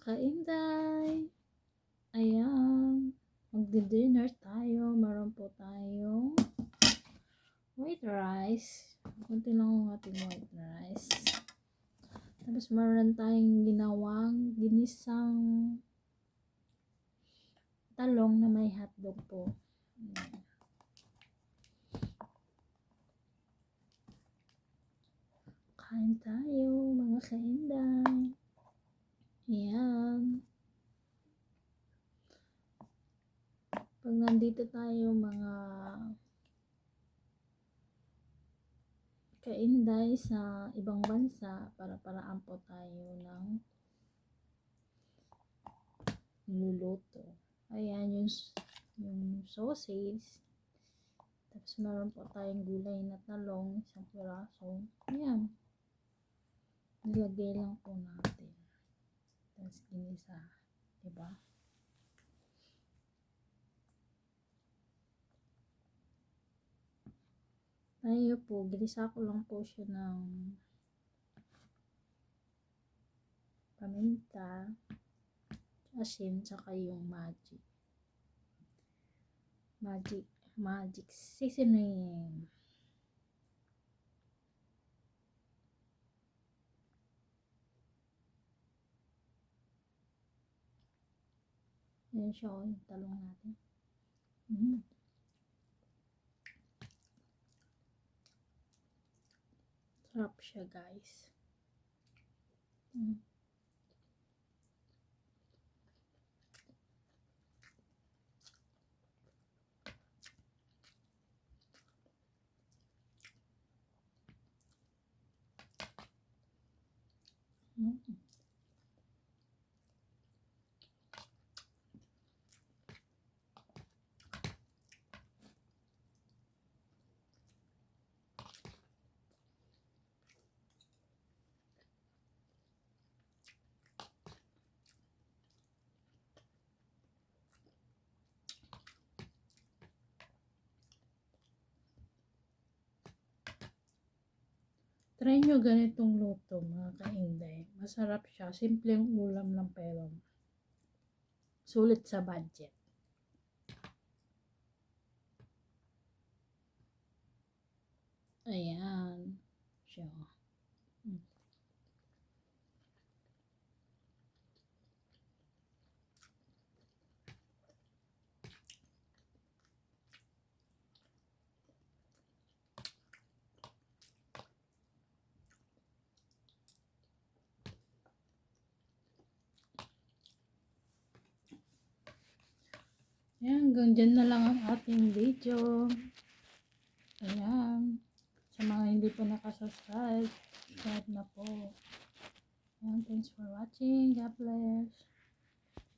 kainday. Ayan. Magdi-dinner tayo. Meron po tayong white rice. Kunti lang ang ating white rice. Tapos meron tayong ginawang ginisang talong na may hotdog po. Ayan. Kain tayo, mga kainday. Ayan. Pag nandito tayo, mga kainday sa ibang bansa, para-paraan po tayo ng niluluto. Ayan, yung sausage. Tapos meron po tayong gulay na talong, isang piraso. Ayan. Nilagay lang po natin. Tapos ginisa. Diba? Tayo po, ginisa ko lang po siya ng paminta, asin, tsaka yung magic seasoning. Ayan siya, yung talong natin. Sarap siya, guys. Try nyo ganitong luto, mga kainday. Masarap siya. Simpleng ulam lang pero sulit sa budget. Ayan. Siya. Ayan, hanggang dyan na lang ang ating video. Ayan. Sa mga hindi pa nakasubscribe, subscribe na po. Ayan, thanks for watching. God bless.